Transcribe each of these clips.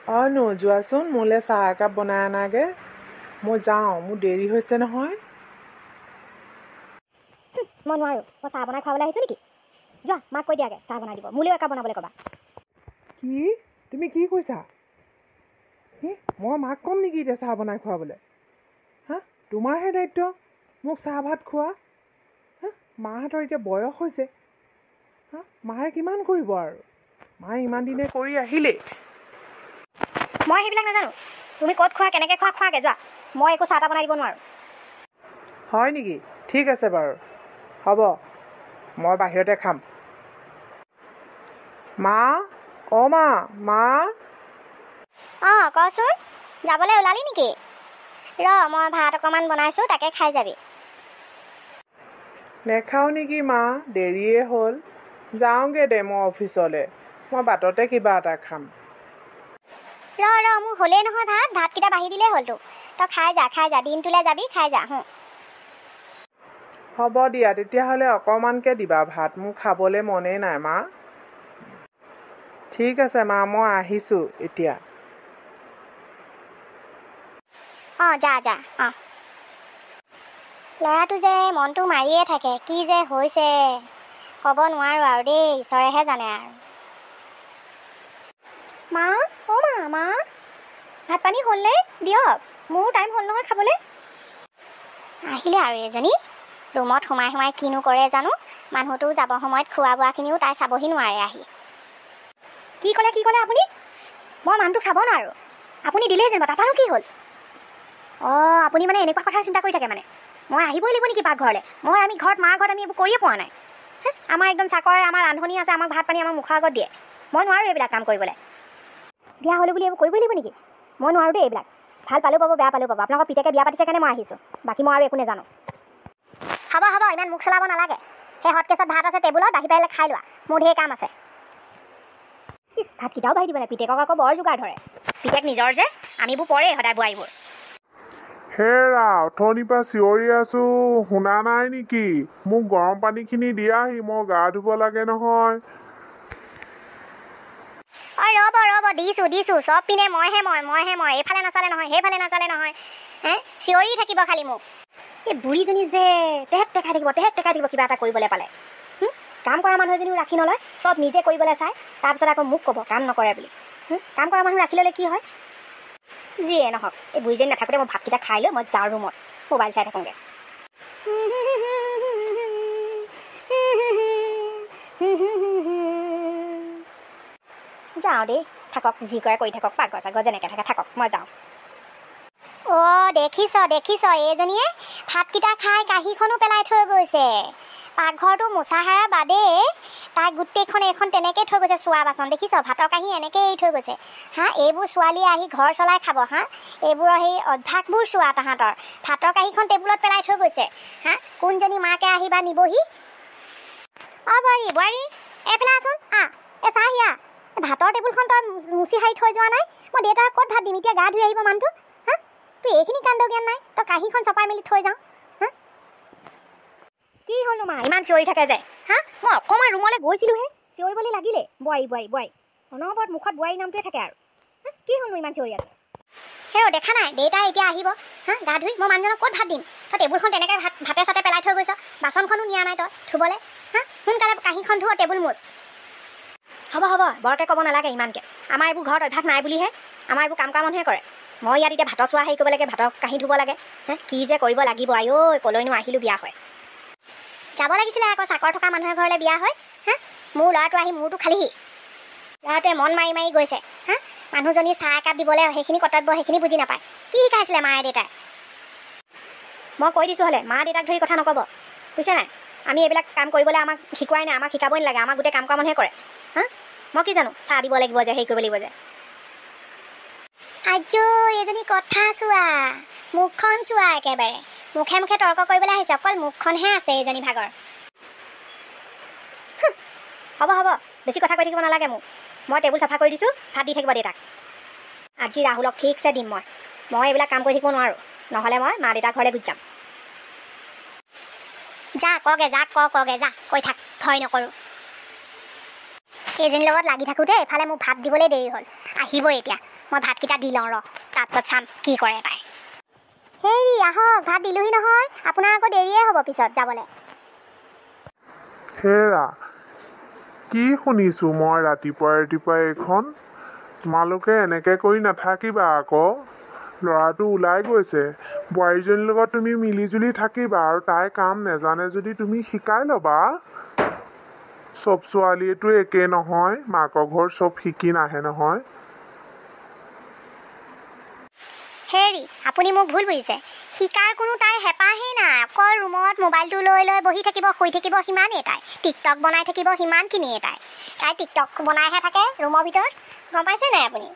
অনো যোৱাচোন মোলৈ চাহ একাপ বনাই আনাগে মই যাওঁ মোৰ দেৰি হৈছে নহয় মই নোৱাৰোঁ মই চাহ বনাই খাবলৈ আহিছোঁ নেকি যোৱা মাক কৈ দিয়াগে চাহ বনাই দিব মোলৈও একাপ বনাবলৈ ক'বা কি তুমি কি কৈছা মই মাক ক'ম নেকি এতিয়া চাহ বনাই খুৱাবলৈ হা তোমাৰহে দায়িত্ব মোক চাহ ভাত খোৱা হা মাহঁতৰ এতিয়া বয়স হৈছে হা মায়ে কিমান কৰিব আৰু মায়ে ইমান দিনে কৰি আহিলেই মই সেইবিলাক নাজানো তুমি ক'ত খোৱা কেনেকৈ খোৱা খোৱাকৈ যোৱা মই একো চাহ তাহ বনাই দিব নোৱাৰোঁ হয় নেকি ঠিক আছে বাৰু হ'ব মই বাহিৰতে খাম মা অ' মা অঁ কচোন যাবলৈ ওলালি নেকি মই ভাত অকণমান বনাইছোঁ তাকে খাই যাবি নেখাওঁ নেকি মা দেৰিয়ে হ'ল যাওঁগৈ দে মই অফিচলৈ মই বাটতে কিবা এটা খাম মোৰ হ'লেই নহয় ভাতকেইটা বাঢ়ি দিলেই হ'ল তোক তই খাই যা দিনটোলৈ যাবি খাই যা হ'ব দিয়া তেতিয়াহ'লে অকণমানকৈ দিবা ভাত মোৰ খাবলৈ মনেই নাই মা ঠিক আছে মা মই আহিছোঁ এতিয়া যা ল'ৰাটো যে মনটো মাৰিয়ে থাকে কি যে হৈছে ক'ব নোৱাৰোঁ আৰু দেই ঈশ্বৰেহে জানে আৰু মা ভাত পানী হ'লনে দিয়ক মোৰো টাইম হ'ল নহয় খাবলৈ আহিলে আৰু এজনী ৰুমত সোমাই কিনো কৰে জানো মানুহটো যাব সময়ত খোৱা বোৱাখিনিও তাই চাবহি নোৱাৰে আহি কি ক'লে আপুনি মই মানুহটোক চাব নোৱাৰোঁ আপুনি দিলেই যেনিবা তাৰপৰা কি হ'ল আপুনি মানে এনেকুৱা কথা চিন্তা কৰি থাকে মানে মই আহিবই লাগিব নেকি পাকঘৰলৈ আমি ঘৰত মাৰ ঘৰত আমি এইবোৰ কৰিয়ে পোৱা নাই আমাৰ একদম চাকৰে আমাৰ ৰান্ধনি আছে আমাক ভাত পানী আমাৰ মুখৰ আগত দিয়ে মই নোৱাৰোঁ এইবিলাক কাম কৰিবলৈ বিয়া হ'লোঁ বুলি এইবোৰ কৰিবই লাগিব নেকি মই নোৱাৰোঁ দেই এইবিলাক ভাল পালেও পাব বেয়া পালেও পাব আপোনালোকৰ পিতেকে বিয়া পাতিছে কাৰণে মই আহিছোঁ বাকী মই আৰু একো নাজানো হ'ব ইমান মুখ চলাব নালাগে সেই হটকেছত ভাত আছে টেবুলত আহি পাৰিলে খাই লোৱা মোৰ ঢেৰ কাম আছে ভাতকেইটাও বাঢ়ি দিব নাই পিতেকক আকৌ বৰ যোগাৰ ধৰে পিতেক নিজৰ যে আমিবোৰ পৰে সদায় বোৱাৰীবোৰ হেৰা অথনিৰ পৰা চিঞৰি আছোঁ শুনা নাই নেকি মোক গৰম পানীখিনি দিয়াহি মই গা ধুব লাগে নহয় ৰ'ব দিছোঁ চব পিনে মইহে এইফালে নাচালে নহয় সেইফালে নাচালে নহয় চিঞৰি থাকিব খালি মোক এই বুঢ়ীজনী যে টেক টেকাই থাকিব কিবা এটা কৰিবলৈ পালে কাম কৰা মানুহ এজনীও ৰাখি নলয় চব নিজে কৰিবলৈ চায় তাৰপিছত আকৌ মোক ক'ব কাম নকৰে বুলি কাম কৰা মানুহ ৰাখি ল'লে কি হয় যিয়ে নহওক এই বুঢ়ীজনী নাথাকোঁতে মই ভাতকেইটা খাই লৈ মই যাওঁ ৰুমত মোবাইল চাই থাকোঁগৈ যাওঁ দেই থাকক যি কৰে কৰি থাকক পাকঘৰ চাকঘৰ যেনেকৈ থাকে থাকক মই যাওঁ দেখিছ এইজনীয়ে ভাতকেইটা খাই কাঁহীখনো পেলাই থৈ গৈছে পাকঘৰটো মোচা সাৰা বাদেই তাই গোটেইখন এইখন তেনেকৈ থৈ গৈছে চোৱা বাচন দেখিছ ভাতৰ কাঁহী এনেকৈ এৰি থৈ গৈছে এইবোৰ ছোৱালীয়ে আহি ঘৰ চলাই খাব এইবোৰৰ সেই অভ্যাসবোৰ চোৱা তাহাঁতৰ ভাতৰ কাঁহীখন টেবুলত পেলাই থৈ গৈছে কোনজনী মাকে আহিবা নিবহি বোৱাৰী এইফালে আছোন এই চাহ হিয়া ভাতৰ টেবুলখন তই মুচি সাৰি থৈ যোৱা নাই মই দেউতাক ক'ত ভাত দিম এতিয়া গা ধুই আহিব মানুহটো তুই এইখিনি কাণ্ড জ্ঞান নাই তই কাঁহীখন চপাই মেলি থৈ যাওঁ কি হ'লনো মা ইমান চিঞৰি থাকে যে মই অকণমান ৰুমলৈ গৈছিলোঁহে চিঞৰিবলৈ লাগিলে বোৱাৰী অনবৰত মুখত বোৱাৰী নামটোৱে থাকে আৰু কি হ'লনো ইমান চিঞৰি আছে দেখা নাই দেউতাই এতিয়া আহিব গা ধুই মই মানুহজনক ক'ত ভাত দিম তই টেবুলখন তেনেকৈ ভাতে চাতে পেলাই থৈ গৈছ বাচনখনো নিয়া নাই তই ধুবলৈ সোনকালে কাঁহীখন ধুৱ টেবুল মুচ হ'ব বৰকৈ ক'ব নালাগে ইমানকৈ আমাৰ এইবোৰ ঘৰত অভ্যাস নাই বুলিহে আমাৰ এইবোৰ কাম কৰা মানুহে কৰে মই ইয়াত এতিয়া ভাতৰ চোৱা হেৰি কৰিব লাগে ভাতৰ কাঁহী ধুব লাগে কি যে কৰিব লাগিব কলৈনো আহিলোঁ বিয়া হয় যাব লাগিছিলে আকৌ চাকৰ থকা মানুহৰ ঘৰলৈ বিয়া হয় মোৰ ল'ৰাটো আহি মূৰটো খালিহি ল'ৰাটোৱে মন মাৰি গৈছে মানুহজনী চাহ একাপ দিবলৈ সেইখিনি কৰ্তব্য সেইখিনি বুজি নাপায় কি শিকাইছিলে মায়ে দেউতাই মই কৈ দিছোঁ হ'লে মা দেউতাক ধৰি কথা নক'ব বুজিছে নাই আমি এইবিলাক কাম কৰিবলৈ আমাক শিকোৱাই নাই আমাক শিকাবই নালাগে আমাক গোটেই কাম কৰা মানুহে কৰে মই কি জানো চাহ দিব লাগিব যে হেৰি কৰিব লাগিব যে এজনী কথা চোৱা মুখখন চোৱা একেবাৰে মুখে তৰ্ক কৰিবলৈ আহিছে অকল মুখখনহে আছে এইজনী ভাগৰ হ'ব বেছি কথা কৈ থাকিব নালাগে মোক মই টেবুল চাফা কৰি দিছোঁ ভাত দি থাকিব দেউতাক আজি ৰাহুলক ঠিকছে দিম মই এইবিলাক কাম কৰি থাকিব নোৱাৰোঁ নহ'লে মই মা দেউতাৰ ঘৰলৈ গুচি যাম যা কগে যা কৈ থাক ভয় নকৰোঁ এইজনীৰ লগত লাগি থাকোঁতে এফালে মোক ভাত দিবলৈ দেৰি হ'ল আহিব এতিয়া মই ভাতকেইটা দি লওঁ ৰ তাৰপিছত চাম কি কৰে তাই হেৰি আহক ভাত দিলোহি নহয় আপোনাৰ আকৌ দেৰিয়ে হ'ব পিছত যাবলৈ হেৰা কি শুনিছোঁ মই ৰাতিপুৱাই এইখন তোমালোকে এনেকৈ কৰি নাথাকিবা আকৌ ল'ৰাটো ওলাই গৈছে বোৱাৰীজনীৰ লগত তুমি মিলিজুলি থাকিবা আৰু তাই কাম নেজানে যদি তুমি শিকাই ল'বা চব ছোৱালীয়েতো একে নহয় মাকৰ ঘৰ চব শিকি নাহে নহয় হেৰি আপুনি মোক ভুল বুজিছে শিকাৰ কোনো তাই হেঁপাহেই নাই অকল ৰুমত মোবাইলটো লৈ লৈ বহি থাকিব শুই থাকিব সিমানেই তাই টিকটক বনাই থাকিব সিমানখিনিয়ে তাই টিকটক বনাইহে থাকে ৰুমৰ ভিতৰত গম পাইছে নাই আপুনি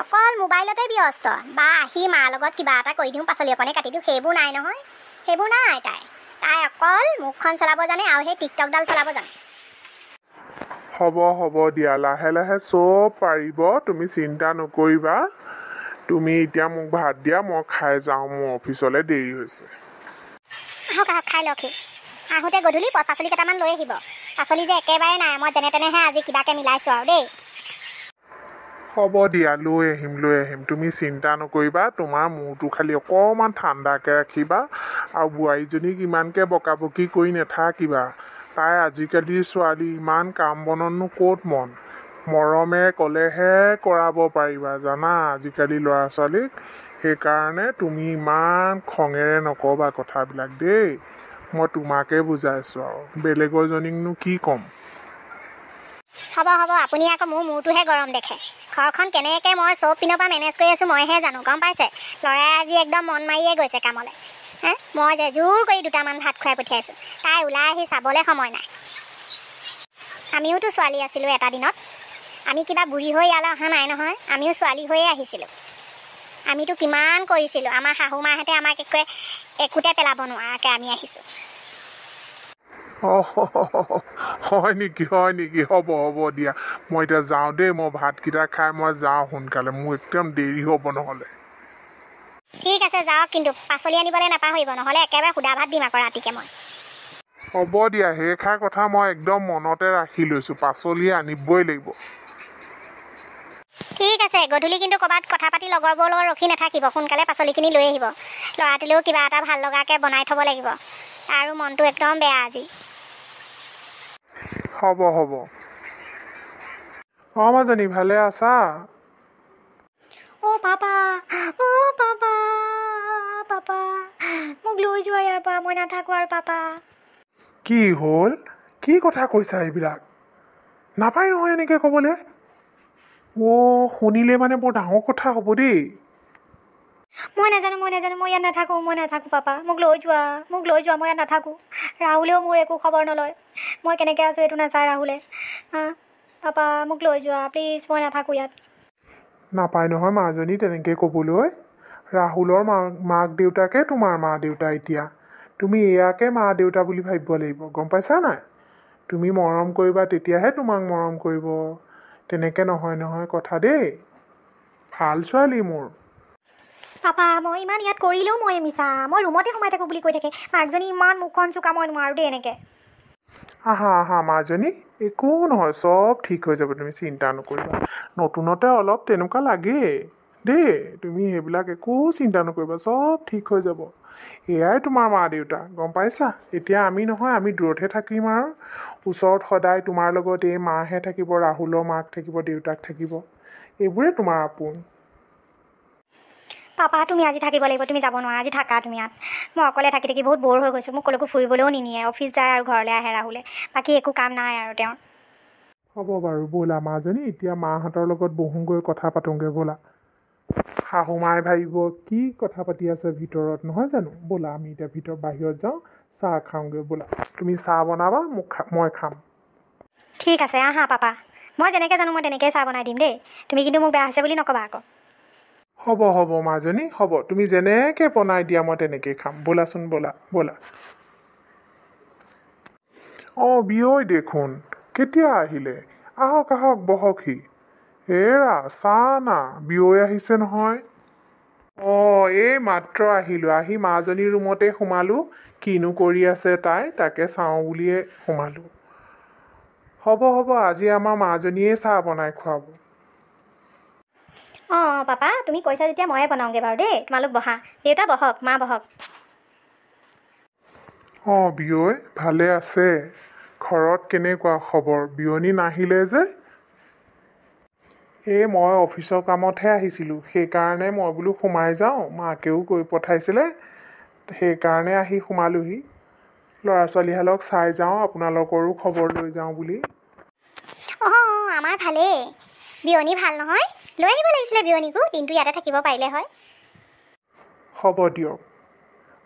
অকল মোবাইলতে ব্যস্ত বা আহি মাৰ লগত কিবা এটা কৰি দিওঁ পাচলি অকণে কাটি দিওঁ সেইবোৰ নাই নহয় সেইবোৰ নাই তাই অকল মুখখন চলাব জানে আৰু সেই টিকটকডাল চলাব জানে হ'ব দিয়া লাহে লাহে চব পাৰিব তুমি চিন্তা নকৰিবা তুমি এতিয়া মোক ভাত দিয়া মই খাই যাওঁ মোৰ অফিচলৈ দেৰি হৈছে আহক খাই লওকহি আহোঁতে গধূলি পাচলি কেইটামান লৈ আহিব পাচলি যে একেবাৰে নাই মই যেনে তেনেহে আজি কিবাকে মিলাইছোঁ আৰু দেই হ'ব দিয়া লৈ আহিম তুমি চিন্তা নকৰিবা তোমাৰ মূৰটো খালি অকণমান ঠাণ্ডাকৈ ৰাখিবা আৰু বোৱাৰীজনীক ইমানকৈ বকাবকি কৰি নাথাকিবা তাই আজিকালিৰ ছোৱালী ইমান কাম বনতনো ক'ত মৰমেৰে ক'লেহে কৰাব পাৰিবা জানা আজিকালি ল'ৰা ছোৱালীক সেইকাৰণে তুমি ইমান খঙেৰে নক'বা কথাবিলাক দেই মই তোমাকে বুজাইছোঁ আৰু বেলেগৰজনীকনো কি ক'ম হ'ব আপুনি আকৌ মোৰ মূৰটোহে গৰম দেখে ঘৰখন কেনেকৈ মই চব পিনৰ পৰা মেনেজ কৰি আছোঁ মইহে জানো গম পাইছে ল'ৰাই আজি একদম মন মাৰিয়ে গৈছে কামলৈ মই যে জোৰ কৰি দুটামান ভাত খুৱাই পঠিয়াইছোঁ তাই ওলাই আহি চাবলৈ সময় নাই আমিওতো ছোৱালী আছিলোঁ এটা দিনত আমি কিবা বুঢ়ী হৈ ইয়ালৈ অহা নাই নহয় আমিও ছোৱালী হৈয়ে আহিছিলোঁ আমিতো কিমান কৰিছিলোঁ আমাৰ শাহু মাহঁতে আমাক একোতে পেলাব নোৱাৰাকৈ আমি আহিছোঁ হয় নেকি হ'ব দিয়া মই এতিয়া যাওঁ দেই মই ভাতকেইটা খাই মই যাওঁ সোনকালে মোৰ একদম দেৰি হ'ব নহ'লে ঠিক আছে যাওক কিন্তু পাচলি আনিবলৈ নাপাহৰিব নহ'লে একেবাৰে সুদা ভাত দিম আকৌ ৰাতিকৈ মই হ'ব দিয়া সেইষাৰ কথা মই একদম মনতে ৰাখি লৈছোঁ পাচলি আনিবই লাগিব ঠিক আছে গধূলি কিন্তু ক'ৰবাত কথা পাতি লগৰবোৰৰ লগত ৰখি নাথাকিব সোনকালে পাচলিখিনি লৈ আহিব ল'ৰাটোলৈও কিবা এটা ভাল লগাকৈ বনাই থ'ব লাগিব আৰু মনটো একদম বেয়া আজি হ'ব মাজনী ভালে আছা পাপা মোক লৈ যোৱা ইয়াৰ পৰা মই নাথাকোঁ আৰু পাপা কি হ'ল কি কথা কৈছা এইবিলাক নাপায় নহয় এনেকৈ ক'বলৈ শুনিলে মানে বৰ ডাঙৰ কথা হ'ব দেই মই নাজানো মই ইয়াত নাথাকোঁ পাপা মোক লৈ যোৱা মই ইয়াত নাথাকোঁ ৰাহুলেও মোৰ একো খবৰ নলয় মই কেনেকৈ আছোঁ এইটো নাচায় ৰাহুলে পাপা মোক লৈ যোৱা প্লিজ মই নাথাকোঁ ইয়াত নাপায় নহয় মাজনী তেনেকৈ ক'বলৈ ৰাহুলৰ মাক দেউতাকে তোমাৰ মা দেউতা এতিয়া তুমি এয়াকে মা দেউতা বুলি ভাবিব লাগিব গম পাইছা নাই তুমি মৰম কৰিবা তেতিয়াহে তোমাক মৰম কৰিব তেনেকৈ নহয় কথা দেই ভাল ছোৱালী মোৰ পাপা মই ইমান ইয়াত কৰিলেও মই মিছা মই ৰুমতে সোমাই থাকোঁ বুলি কৈ থাকে মাকজনী ইমান মুখখন চোকা মই নোৱাৰোঁ দেই এনেকৈ আহা মাজনী একো নহয় চব ঠিক হৈ যাব তুমি চিন্তা নকৰিবা নতুনতে অলপ তেনেকুৱা লাগেই দেই তুমি সেইবিলাক একো চিন্তা নকৰিবা চব ঠিক হৈ যাব এয়াই তোমাৰ মা দেউতা গম পাইছা এতিয়া আমি নহয় আমি দূৰতহে থাকিম আৰু ওচৰত সদায় তোমাৰ লগত এই মাহে থাকিব ৰাহুলৰ মাক থাকিব দেউতাক থাকিব এইবোৰে তোমাৰ আপোন পাপা তুমি আজি থাকিব লাগিব তুমি যাব নোৱাৰা আজি থাকা তুমি ইয়াত মই অকলে থাকি বহুত ব'ৰ হৈ গৈছোঁ মোক ক'লৈকো ফুৰিবলৈও নিনিয়ে অফিচ যায় আৰু ঘৰলৈ আহে ৰাহুলে বাকী একো কাম নাই আৰু তেওঁৰ হ'ব বাৰু ব'লা মাজনী এতিয়া মাহঁতৰ লগত বহোগৈ কথা পাতোগৈ ব'লা শাহু মায়ে ভাবিব কি কথা পাতি আছে ভিতৰত নহয় জানো ব'লা আমি এতিয়া বাহিৰত যাওঁ চাহ খাওঁগৈ ব'লা তুমি চাহ বনাবা মই খাম ঠিক আছে আহা পাপা মই যেনেকৈ জানো মই তেনেকৈ চাহ বনাই দিম দেই তুমি কিন্তু মোক বেয়া হৈছে বুলি নক'বা আকৌ হ'ব মাজনী হ'ব তুমি যেনেকৈ বনাই দিয়া মই তেনেকৈ খাম ব'লাচোন ব'লা বিয়ৈ দেখোন কেতিয়া আহিলে আহক বহকহি এৰা চাহ না বিয়ৈ আহিছে নহয় এই মাত্ৰ আহিলোঁ আহি মাজনীৰ ৰুমতে সোমালোঁ কিনো কৰি আছে তাকে চাওঁ বুলিয়ে সোমালোঁ হ'ব আজি আমাৰ মাজনীয়ে চাহ বনাই খুৱাব অঁ পাপা তুমি কৈছা যেতিয়া ময়ে বনাওঁগৈ বাৰু দেই। তোমালোক বহা, দেউতা বহক, মা বহক। অঁ বিয়ৈ ভালে আছে? ঘৰত কেনেকুৱা খবৰ? বিয়নী নাহিলে যে? এই মই অফিচৰ কামতহে আহিছিলোঁ, সেইকাৰণে মই বোলো সোমাই যাওঁ, মাকেও কৈ পঠাইছিলে, সেইকাৰণে আহি সোমালোহি। ল'ৰা ছোৱালীহালক চাই যাওঁ, আপোনালোকৰো খবৰ লৈ যাওঁ বুলি। অঁ আমাৰ ভালেই। বিয়নী ভাল নহয়? লৈ আহিব লাগিছিলে বিয়নীকো, দিনটো ইয়াতে থাকিব পাৰিলে হয়। হ'ব দিয়ক,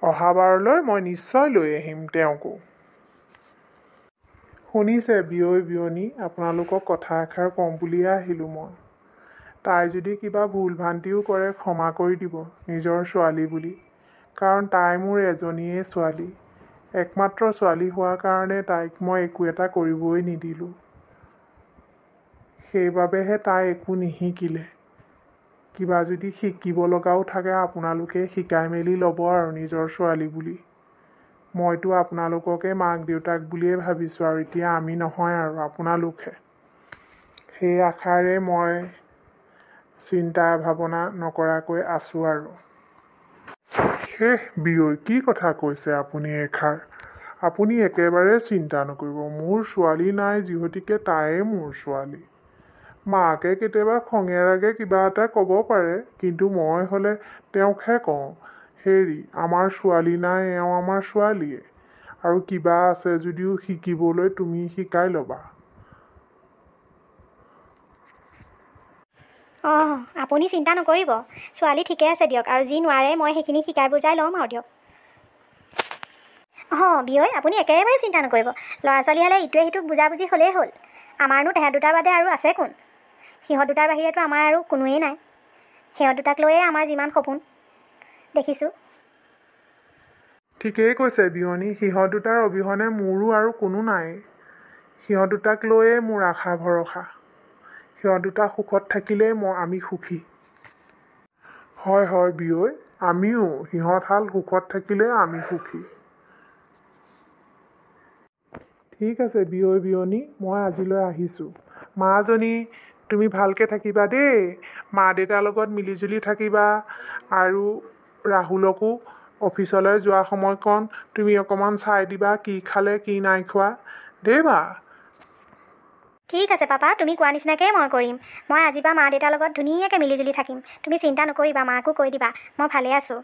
অহাবাৰলৈ মই নিশ্চয় লৈ আহিম তেওঁকো। শুনিছে বিয়ৈ বিয়নী, আপোনালোকক কথা এষাৰ কম বুলিয়ে আহিলোঁ মই। তাই যদি কিবা ভুল ভ্ৰান্তিও কৰে ক্ষমা কৰি দিব, নিজৰ ছোৱালী বুলি। কাৰণ তাই মোৰ এজনীয়ে ছোৱালী, একমাত্ৰ ছোৱালী হোৱাৰ কাৰণে তাইক মই একো এটা কৰিবই নিদিলোঁ। সেইবাবেহে তাই একো নিশিকিলে। কিবা যদি শিকিব লগাও থাকে আপোনালোকে শিকাই মেলি ল'ব আৰু নিজৰ ছোৱালী বুলি। মইতো আপোনালোককে মাক দেউতাক বুলিয়ে ভাবিছোঁ আৰু এতিয়া আমি নহয় আৰু আপোনালোকহে। সেই আশাৰে মই চিন্তা ভাৱনা নকৰাকৈ আছোঁ আৰু। শেষ বিয়ৈ কি কথা কৈছে আপুনি এষাৰ? আপুনি একেবাৰে চিন্তা নকৰিব, মোৰ ছোৱালী নাই যিহেতুকে তাইয়ে মোৰ ছোৱালী। মাকে কেতিয়াবা খঙে ৰাগে কিবা এটা ক'ব পাৰে, কিন্তু মই হ'লে তেওঁকহে কওঁ, হেৰি আমাৰ ছোৱালী নাই, এওঁ আমাৰ ছোৱালীয়ে, আৰু কিবা আছে যদিও শিকিবলৈ তুমি শিকাই ল'বা। অঁ আপুনি চিন্তা নকৰিব, ছোৱালী ঠিকে আছে দিয়ক, আৰু যি নোৱাৰে মই সেইখিনি শিকাই বুজাই ল'ম আৰু দিয়ক। অঁ বিয়ৈ আপুনি একেবাৰে চিন্তা নকৰিব, ল'ৰা ছোৱালী হ'লে ইটোৱে সিটোক বুজাবুজি হ'লেই হ'ল। আমাৰনো তেহেঁত দুটাৰ বাদে আৰু আছে কোন? সিহঁত দুটাৰ বাহিৰেতো আমাৰ আৰু কোনোৱেই নাই। সিহঁত দুটাক লৈয়ে আমাৰ যিমান সপোন দেখিছোঁ। ঠিকেই কৈছে বিয়নী, সিহঁত দুটাৰ অবিহনে মোৰো আৰু কোনো নাই। সিহঁত দুটাক লৈয়ে মোৰ আশা ভৰসা। সিহঁত দুটা সুখত থাকিলেই আমি সুখী। হয় হয় বিয়ৈ, আমিও সিহঁতহাল সুখত থাকিলে আমি সুখী। ঠিক আছে বিয়ৈ বিয়নী, মই আজিলৈ আহিছোঁ। মাজনী তুমি ভালকৈ থাকিবা দেই, মা দেউতাৰ লগত মিলিজুলি থাকিবা, আৰু ৰাহুলকো অফিচলৈ যোৱা সময়কণ তুমি অকণমান চাই দিবা কি খালে কি নাই খোৱা দেই বা। ঠিক আছে পাপা, তুমি কোৱা নিচিনাকেই মই কৰিম। মই আজিৰ পৰা মা দেউতাৰ লগত ধুনীয়াকৈ মিলিজুলি থাকিম। তুমি চিন্তা নকৰিবা, মাকো কৈ দিবা মই ভালে আছোঁ।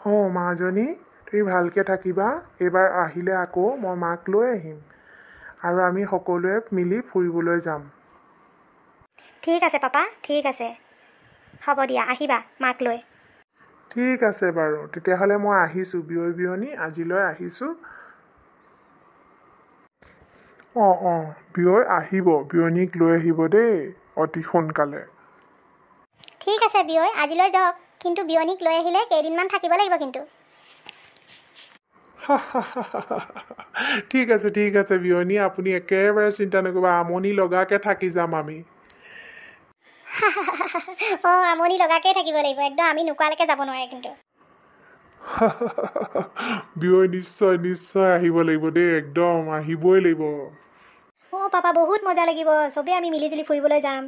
অঁ মাজনী তুমি ভালকৈ থাকিবা, এইবাৰ আহিলে আকৌ মই মাক লৈ আহিম, আৰু আমি সকলোৱে মিলি ফুৰিবলৈ যাম। ঠিক আছে পাপা, ঠিক আছে, হ'ব দিয়া, আহিবা মাক লৈ। ঠিক আছে বাৰু, তেতিয়াহ'লে মই আহিছোঁ বিয়ৈ বিয়নী, আজিলৈ আহিছোঁ। অঁ বিয়ৈ আহিব, বিয়নীক লৈ আহিব দেই অতি সোনকালে। ঠিক আছে বিয়ৈ, আজিলৈ যাওক, কিন্তু বিয়নীক লৈ আহিলে কেইদিনমান থাকিব লাগিব কিন্তু। ঠিক আছে বিয়নী, আপুনি একেবাৰে চিন্তা নকৰিব, আমনি লগাকৈ থাকি যাম আমি। অঁ আমনি লগাকেই থাকিব লাগিব, একদম আমি নোকোৱালৈকে যাব নোৱাৰে কিন্তু। বিয়ৈ নিশ্চয় নিশ্চয় আহিব লাগিব দেই, একদম আহিবই লাগিব। অঁ পাপা বহুত মজা লাগিব, চবেই আমি মিলিজুলি ফুৰিবলৈ যাম।